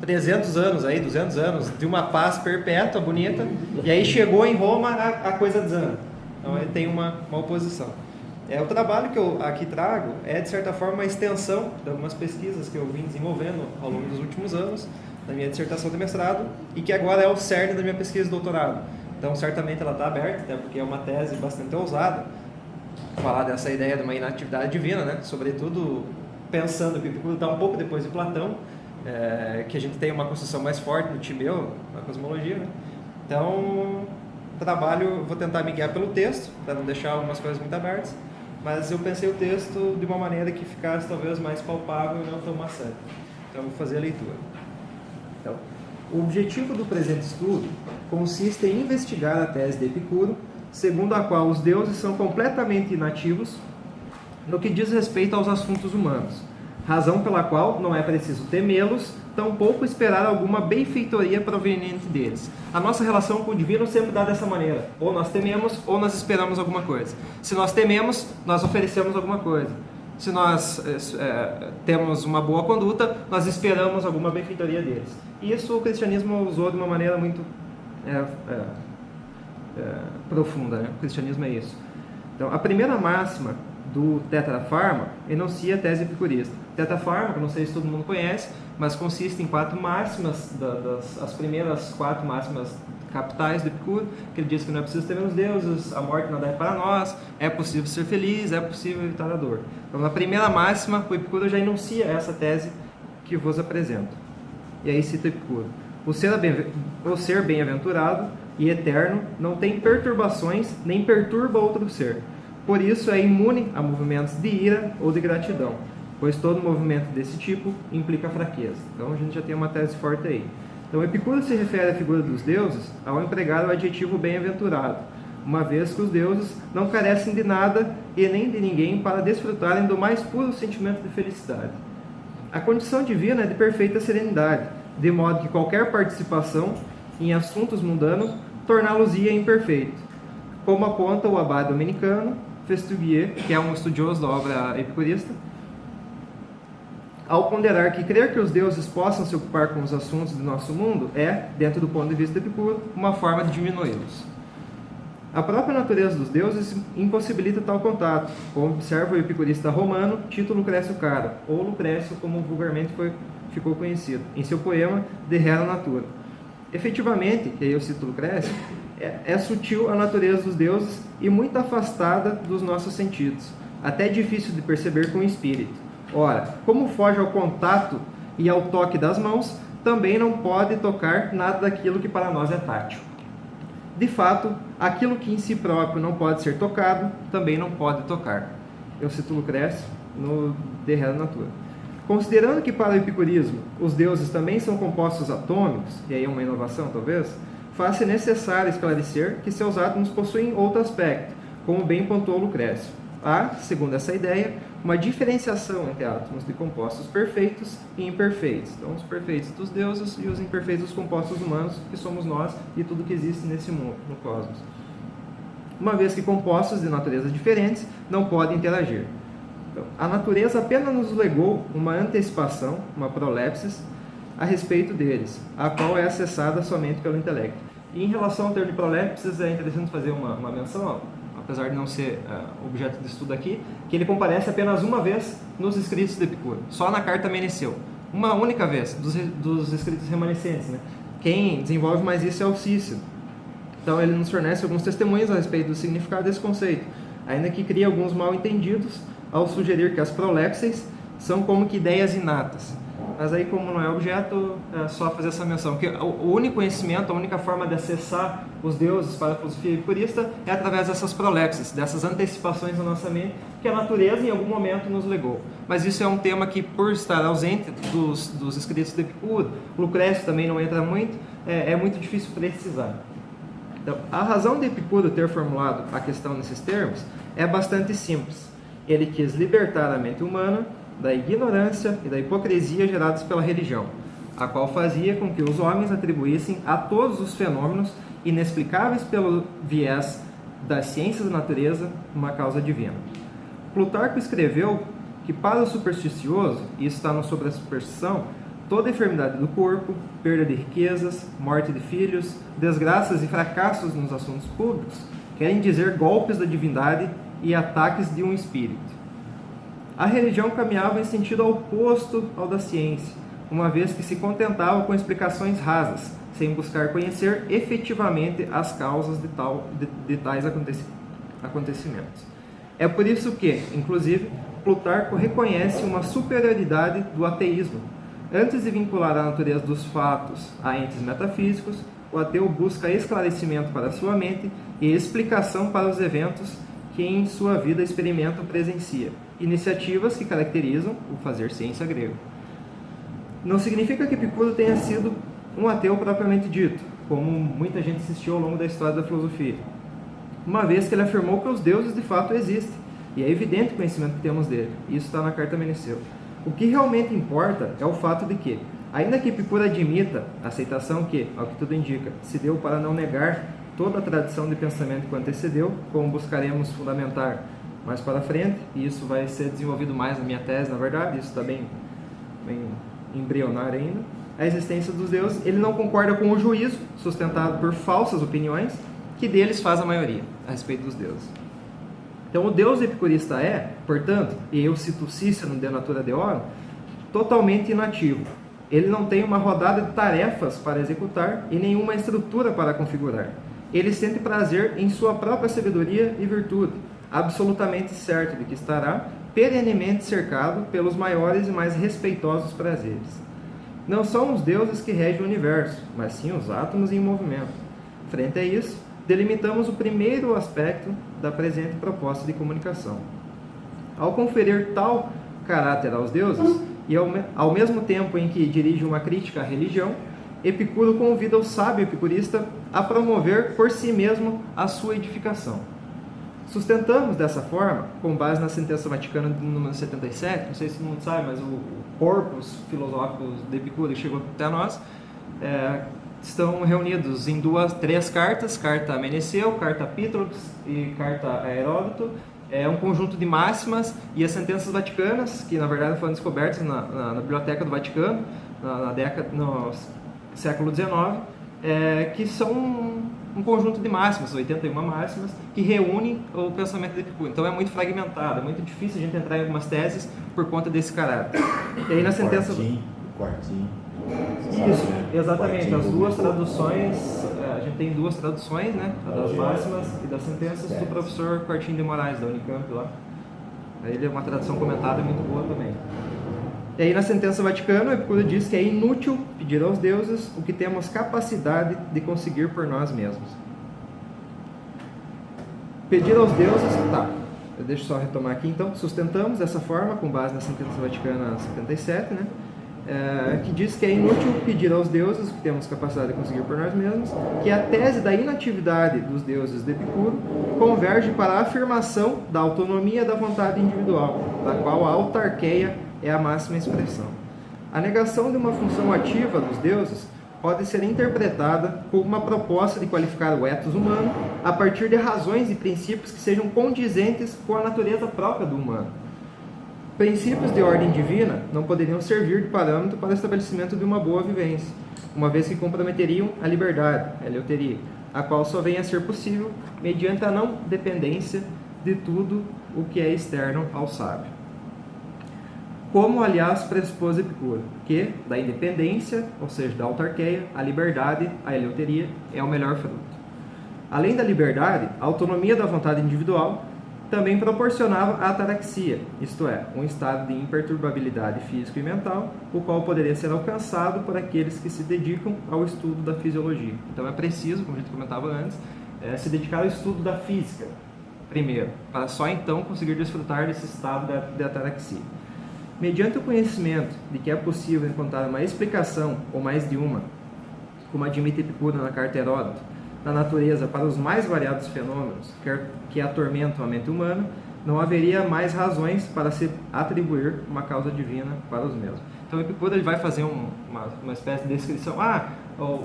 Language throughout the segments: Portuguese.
300 anos, aí, 200 anos de uma paz perpétua, bonita, e aí chegou em Roma, a coisa desanda. Então ele tem uma oposição. O trabalho que eu aqui trago é, de certa forma, uma extensão de algumas pesquisas que eu vim desenvolvendo ao longo dos últimos anos, da minha dissertação de mestrado, e que agora é o cerne da minha pesquisa de doutorado. Então, certamente ela está aberta, até porque é uma tese bastante ousada, falar dessa ideia de uma inatividade divina, né? Sobretudo pensando que Epicuro está um pouco depois de Platão, que a gente tem uma construção mais forte no Timeu, na cosmologia, né? Então, vou tentar me guiar pelo texto, para não deixar algumas coisas muito abertas, mas eu pensei o texto de uma maneira que ficasse talvez mais palpável e não tão maçante. Então, eu vou fazer a leitura. Então, o objetivo do presente estudo consiste em investigar a tese de Epicuro, segundo a qual os deuses são completamente inativos no que diz respeito aos assuntos humanos, razão pela qual não é preciso temê-los, tampouco esperar alguma benfeitoria proveniente deles. A nossa relação com o divino sempre dá dessa maneira: ou nós tememos, ou nós esperamos alguma coisa. Se nós tememos, nós oferecemos alguma coisa. Se nós temos uma boa conduta, nós esperamos alguma benfeitoria deles. E isso o cristianismo usou de uma maneira muito profunda, né? O cristianismo é isso. Então, a primeira máxima do Tetrafármaco enuncia a tese epicurista. Tetrafármaco, não sei se todo mundo conhece, mas consiste em 4 máximas, as primeiras 4 máximas capitais do Epicuro, que ele diz que não é preciso temer os deuses, a morte nada é para nós, é possível ser feliz, é possível evitar a dor. Então, na primeira máxima, o Epicuro já enuncia essa tese que vos apresento. E aí cita Epicuro: o ser bem-aventurado e eterno não tem perturbações, nem perturba outro ser. Por isso é imune a movimentos de ira ou de gratidão, pois todo movimento desse tipo implica fraqueza. Então a gente já tem uma tese forte aí. Então Epicuro se refere à figura dos deuses ao empregar o adjetivo bem-aventurado, uma vez que os deuses não carecem de nada e nem de ninguém para desfrutarem do mais puro sentimento de felicidade. A condição divina é de perfeita serenidade, de modo que qualquer participação em assuntos mundanos torná-los-ia imperfeito, como aponta o abade dominicano Festugier, que é um estudioso da obra epicurista, ao ponderar que crer que os deuses possam se ocupar com os assuntos do nosso mundo é, dentro do ponto de vista de Epicuro, uma forma de diminuí-los. A própria natureza dos deuses impossibilita tal contato, como observa o epicurista romano Tito Lucrécio Caro, ou Lucrécio, como vulgarmente ficou conhecido, em seu poema De Rara Natura. Efetivamente, e aí eu cito Lucrécio, é sutil a natureza dos deuses e muito afastada dos nossos sentidos, até difícil de perceber com o espírito. Ora, como foge ao contato e ao toque das mãos, também não pode tocar nada daquilo que para nós é tátil. De fato, aquilo que em si próprio não pode ser tocado, também não pode tocar. Eu cito Lucrécio no De Rara Natura. Considerando que para o epicurismo os deuses também são compostos atômicos, e aí é uma inovação talvez, faz-se necessário esclarecer que seus átomos possuem outro aspecto, como bem pontuou Lucrécio. Há, segundo essa ideia, uma diferenciação entre átomos de compostos perfeitos e imperfeitos. Então, os perfeitos dos deuses e os imperfeitos dos compostos humanos, que somos nós e tudo que existe nesse mundo, no cosmos. Uma vez que compostos de naturezas diferentes não podem interagir. Então, a natureza apenas nos legou uma antecipação, uma prolepsis, a respeito deles, a qual é acessada somente pelo intelecto. E em relação ao termo de prolepsis, é interessante fazer uma menção, apesar de não ser objeto de estudo aqui, que ele comparece apenas uma vez nos escritos de Epicuro, só na carta Meneceu. Uma única vez, dos escritos remanescentes, né? Quem desenvolve mais isso é o Cícero. Então ele nos fornece alguns testemunhos a respeito do significado desse conceito, ainda que cria alguns mal-entendidos ao sugerir que as prolepses são como que ideias inatas. Mas aí, como não é objeto, é só fazer essa menção, que o único conhecimento, a única forma de acessar os deuses para a filosofia epicurista é através dessas prolepses, dessas antecipações na nossa mente, que a natureza em algum momento nos legou. Mas isso é um tema que, por estar ausente dos escritos de Epicuro, Lucrécio também não entra muito, é muito difícil precisar. Então, a razão de Epicuro ter formulado a questão nesses termos é bastante simples. Ele quis libertar a mente humana da ignorância e da hipocrisia geradas pela religião, a qual fazia com que os homens atribuíssem a todos os fenômenos inexplicáveis pelo viés das ciências da natureza uma causa divina. Plutarco escreveu que para o supersticioso, e isso está no Sobre a Superstição, toda enfermidade do corpo, perda de riquezas, morte de filhos, desgraças e fracassos nos assuntos públicos querem dizer golpes da divindade e ataques de um espírito. A religião caminhava em sentido oposto ao da ciência, uma vez que se contentava com explicações rasas, sem buscar conhecer efetivamente as causas de tais acontecimentos. É por isso que, inclusive, Plutarco reconhece uma superioridade do ateísmo. Antes de vincular a natureza dos fatos a entes metafísicos, o ateu busca esclarecimento para sua mente e explicação para os eventos que em sua vida experimenta ou presencia, iniciativas que caracterizam o fazer ciência grego. Não significa que Epicuro tenha sido um ateu propriamente dito, como muita gente insistiu ao longo da história da filosofia, uma vez que ele afirmou que os deuses de fato existem, e é evidente o conhecimento que temos dele. Isso está na carta a Meneceu. O que realmente importa é o fato de que, ainda que Epicuro admita a aceitação que, ao que tudo indica, se deu para não negar toda a tradição de pensamento que o antecedeu, como buscaremos fundamentar mais para frente, e isso vai ser desenvolvido mais na minha tese, na verdade, isso está bem embrionário ainda, a existência dos deuses, ele não concorda com o juízo, sustentado por falsas opiniões, que deles faz a maioria, a respeito dos deuses. Então, o Deus epicurista é, portanto, e eu cito Cícero de Natura Deorum, totalmente inativo. Ele não tem uma rodada de tarefas para executar e nenhuma estrutura para configurar. Ele sente prazer em sua própria sabedoria e virtude, absolutamente certo de que estará perenemente cercado pelos maiores e mais respeitosos prazeres. Não são os deuses que regem o universo, mas sim os átomos em movimento. Frente a isso, delimitamos o primeiro aspecto da presente proposta de comunicação. Ao conferir tal caráter aos deuses, e ao mesmo tempo em que dirige uma crítica à religião, Epicuro convida o sábio epicurista a promover por si mesmo a sua edificação. Sustentamos dessa forma, com base na sentença vaticana de número 77, não sei se todo mundo sabe, mas o corpus filosófico de Epicuro que chegou até nós, estão reunidos em três cartas, carta a Meneceu, carta a Pítrox e carta a Heródoto. É um conjunto de máximas e as sentenças vaticanas, que na verdade foram descobertas na Biblioteca do Vaticano, no século XIX, que são um conjunto de máximas, 81 máximas, que reúnem o pensamento de Epicuro. Então é muito fragmentado, é muito difícil a gente entrar em algumas teses por conta desse caráter. E aí na sentença... Quartinho. Isso, exatamente. As duas traduções, a gente tem duas traduções, né? A das máximas e das sentenças do professor Quartinho de Moraes, da Unicamp lá. Ele é uma tradução comentada muito boa também. E aí na sentença vaticana, Epicuro diz que é inútil pedir aos deuses o que temos capacidade de conseguir por nós mesmos. Pedir aos deuses, deixa eu só retomar aqui então, sustentamos dessa forma, com base na sentença vaticana 77, né? Que diz que é inútil pedir aos deuses o que temos capacidade de conseguir por nós mesmos, que a tese da inatividade dos deuses de Epicuro converge para a afirmação da autonomia da vontade individual, da qual a autarqueia é a máxima expressão. A negação de uma função ativa dos deuses pode ser interpretada como uma proposta de qualificar o ethos humano a partir de razões e princípios que sejam condizentes com a natureza própria do humano. Princípios de ordem divina não poderiam servir de parâmetro para o estabelecimento de uma boa vivência, uma vez que comprometeriam a liberdade, a eleuteria, a qual só vem a ser possível mediante a não dependência de tudo o que é externo ao sábio. Como, aliás, pressupôs Epicuro, que da independência, ou seja, da autarqueia, a liberdade, a eleuteria, é o melhor fruto. Além da liberdade, a autonomia da vontade individual também proporcionava a ataraxia, isto é, um estado de imperturbabilidade física e mental, o qual poderia ser alcançado por aqueles que se dedicam ao estudo da fisiologia. Então é preciso, como a gente comentava antes, se dedicar ao estudo da física, primeiro, para só então conseguir desfrutar desse estado de ataraxia. Mediante o conhecimento de que é possível encontrar uma explicação, ou mais de uma, como admite Epicuro na carta a Heródoto, na natureza para os mais variados fenômenos que atormentam a mente humana, não haveria mais razões para se atribuir uma causa divina para os mesmos. Então Epicuro ele vai fazer uma espécie de descrição.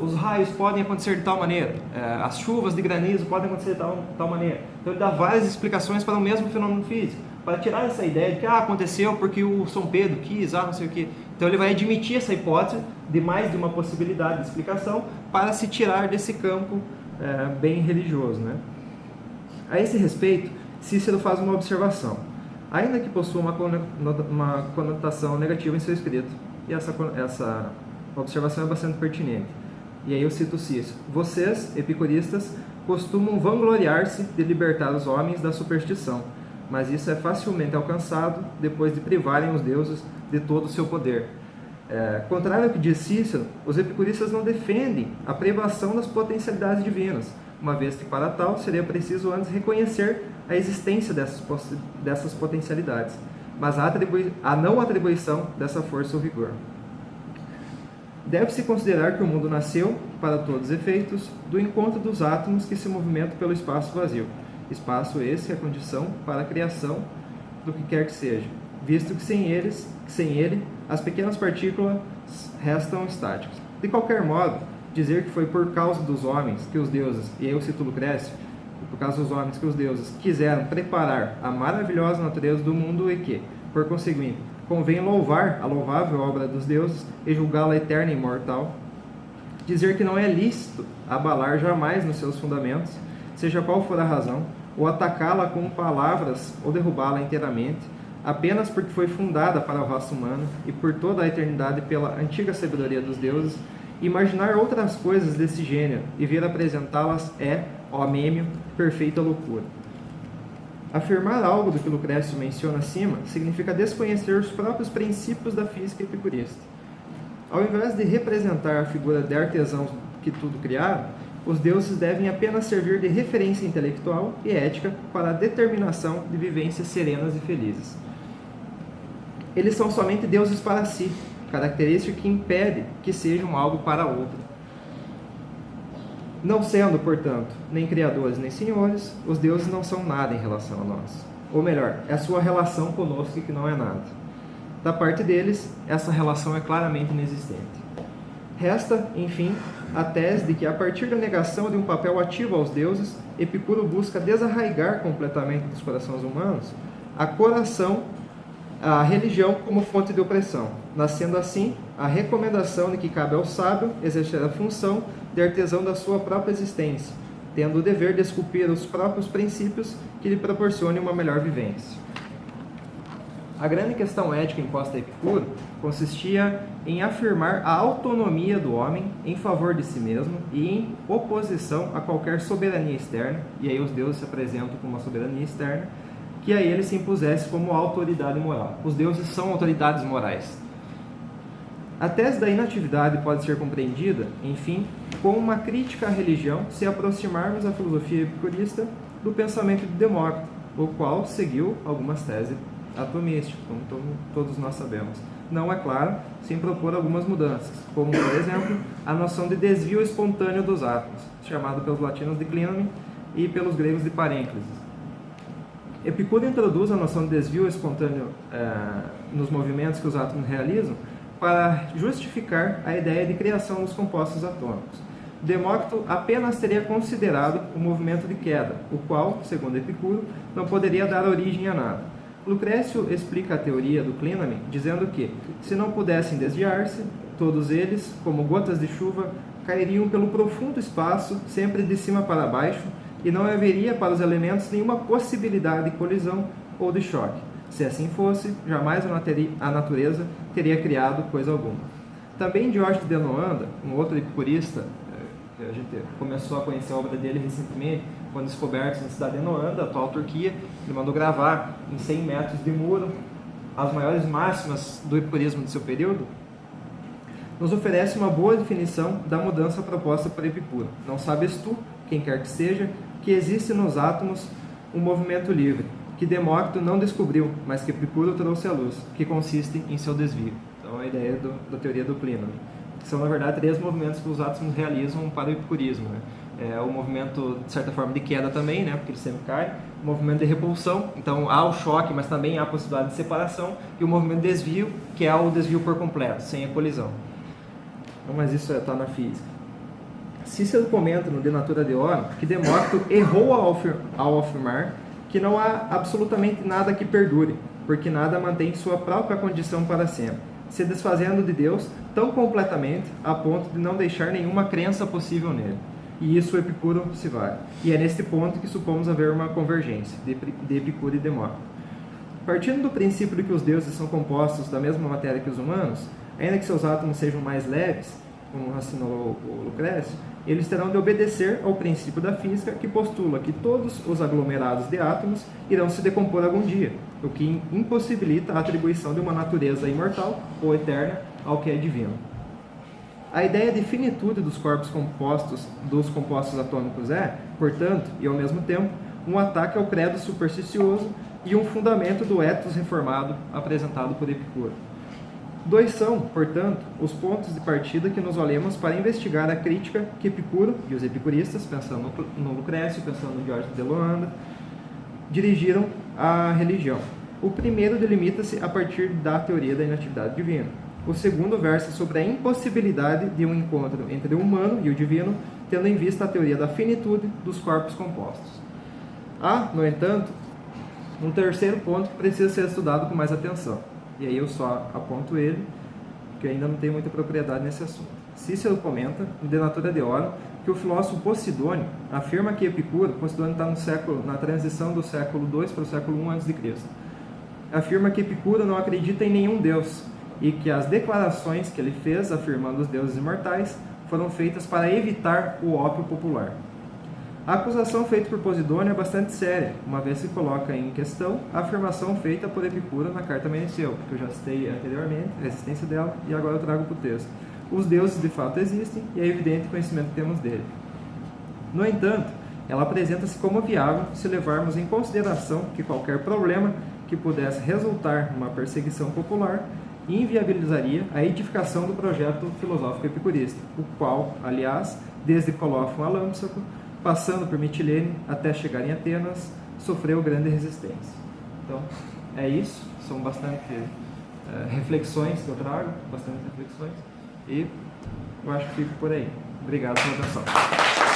Os raios podem acontecer de tal maneira, as chuvas de granizo podem acontecer de tal maneira. Então ele dá várias explicações para o mesmo fenômeno físico, para tirar essa ideia de que aconteceu porque o São Pedro quis, não sei o que. Então ele vai admitir essa hipótese de mais de uma possibilidade de explicação para se tirar desse campo bem religioso, né? A esse respeito, Cícero faz uma observação, ainda que possua uma conotação negativa em seu escrito, e essa observação é bastante pertinente. E aí eu cito Cícero: vocês, epicuristas, costumam vangloriar-se de libertar os homens da superstição, mas isso é facilmente alcançado depois de privarem os deuses de todo o seu poder. Contrário ao que diz Cícero, os epicuristas não defendem a privação das potencialidades divinas, uma vez que para tal seria preciso antes reconhecer a existência dessas potencialidades, mas a não atribuição dessa força ou vigor. Deve-se considerar que o mundo nasceu, para todos os efeitos, do encontro dos átomos que se movimentam pelo espaço vazio. Espaço esse é a condição para a criação do que quer que seja, visto que sem ele, as pequenas partículas restam estáticas. De qualquer modo, dizer que foi por causa dos homens que os deuses, e aí eu cito Lucrécio, por causa dos homens que os deuses quiseram preparar a maravilhosa natureza do mundo e que, por conseguinte, convém louvar a louvável obra dos deuses e julgá-la eterna e imortal. Dizer que não é lícito abalar jamais nos seus fundamentos, seja qual for a razão, ou atacá-la com palavras ou derrubá-la inteiramente, apenas porque foi fundada para a raça humana e por toda a eternidade pela antiga sabedoria dos deuses. Imaginar outras coisas desse gênero e vir apresentá-las é, ó mêmio, perfeita loucura. Afirmar algo do que Lucrécio menciona acima significa desconhecer os próprios princípios da física epicurista. Ao invés de representar a figura de artesãos que tudo criaram, os deuses devem apenas servir de referência intelectual e ética para a determinação de vivências serenas e felizes. Eles são somente deuses para si, característica que impede que sejam algo para outro. Não sendo, portanto, nem criadores nem senhores, os deuses não são nada em relação a nós. Ou melhor, é a sua relação conosco que não é nada. Da parte deles, essa relação é claramente inexistente. Resta, enfim, a tese de que, a partir da negação de um papel ativo aos deuses, Epicuro busca desarraigar completamente dos corações humanos a religião como fonte de opressão, nascendo assim a recomendação de que cabe ao sábio exercer a função de artesão da sua própria existência, tendo o dever de esculpir os próprios princípios que lhe proporcionem uma melhor vivência. A grande questão ética imposta a Epicuro consistia em afirmar a autonomia do homem em favor de si mesmo e em oposição a qualquer soberania externa, e aí os deuses se apresentam como uma soberania externa, que a ele se impusesse como autoridade moral. Os deuses são autoridades morais. A tese da inatividade pode ser compreendida, enfim, como uma crítica à religião se aproximarmos à filosofia epicurista do pensamento de Demócrito, o qual seguiu algumas teses atomistas, como todos nós sabemos. Não, é claro, sem propor algumas mudanças, como, por exemplo, a noção de desvio espontâneo dos átomos, chamado pelos latinos de clínome e pelos gregos de parênclises. Epicuro introduz a noção de desvio espontâneo nos movimentos que os átomos realizam para justificar a ideia de criação dos compostos atômicos. Demócrito apenas teria considerado o movimento de queda, o qual, segundo Epicuro, não poderia dar origem a nada. Lucrécio explica a teoria do clíname dizendo que, se não pudessem desviar-se, todos eles, como gotas de chuva, cairiam pelo profundo espaço, sempre de cima para baixo, e não haveria para os elementos nenhuma possibilidade de colisão ou de choque. Se assim fosse, jamais a natureza teria criado coisa alguma. Também Diógenes de Anoanda, um outro epicurista, que a gente começou a conhecer a obra dele recentemente, quando descobertos na cidade de Anoanda, atual Turquia, ele mandou gravar em 100 metros de muro as maiores máximas do epicurismo de seu período, nos oferece uma boa definição da mudança proposta por Epicuro. Não sabes tu, quem quer que seja, que existe nos átomos um movimento livre, que Demócrito não descobriu, mas que Epicuro trouxe à luz, que consiste em seu desvio. Então, a ideia da teoria do clínome. São, na verdade, 3 movimentos que os átomos realizam para o epicurismo, né? O movimento, de certa forma, de queda também, né? Porque ele sempre cai. O movimento de repulsão, então há o choque, mas também há a possibilidade de separação. E o movimento de desvio, que é o desvio por completo, sem a colisão. Então, mas isso está na física. Cícero comenta no De Natura Deorum que Demócrito errou ao afirmar que não há absolutamente nada que perdure, porque nada mantém sua própria condição para sempre. se desfazendo de Deus tão completamente a ponto de não deixar nenhuma crença possível nele. E isso o Epicuro se vale. E é neste ponto que supomos haver uma convergência de Epicuro e Demócrito. Partindo do princípio de que os deuses são compostos da mesma matéria que os humanos, ainda que seus átomos sejam mais leves, como assinou o Lucrécio, eles terão de obedecer ao princípio da física que postula que todos os aglomerados de átomos irão se decompor algum dia, o que impossibilita a atribuição de uma natureza imortal ou eterna ao que é divino. A ideia de finitude dos corpos dos compostos atômicos é, portanto, e ao mesmo tempo, um ataque ao credo supersticioso e um fundamento do ethos reformado apresentado por Epicuro. Dois são, portanto, os pontos de partida que nos olhamos para investigar a crítica que Epicuro e os epicuristas, pensando no Lucrécio, pensando no Diógenes de Loanda, dirigiram à religião. O primeiro delimita-se a partir da teoria da inatividade divina. O segundo versa sobre a impossibilidade de um encontro entre o humano e o divino, tendo em vista a teoria da finitude dos corpos compostos. Há, no entanto, um terceiro ponto que precisa ser estudado com mais atenção. E aí eu só aponto ele, porque ainda não tenho muita propriedade nesse assunto. Cícero comenta, no De Natura Deorum, que o filósofo Posidônio afirma que Epicuro, Posidônio está na transição do século II para o século I a.C., afirma que Epicuro não acredita em nenhum deus, e que as declarações que ele fez, afirmando os deuses imortais, foram feitas para evitar o ópio popular. A acusação feita por Posidônio é bastante séria, uma vez que coloca em questão a afirmação feita por Epicuro na Carta Meneceu, que eu já citei anteriormente, a existência dela, e agora eu trago para o texto. Os deuses de fato existem, e é evidente o conhecimento que temos dele. No entanto, ela apresenta-se como viável se levarmos em consideração que qualquer problema que pudesse resultar numa perseguição popular inviabilizaria a edificação do projeto filosófico epicurista, o qual, aliás, desde Colófon a Lampsaco, passando por Mitilene até chegar em Atenas, sofreu grande resistência. Então, é isso. São bastante reflexões que eu trago, bastante reflexões, e eu acho que fico por aí. Obrigado pela atenção.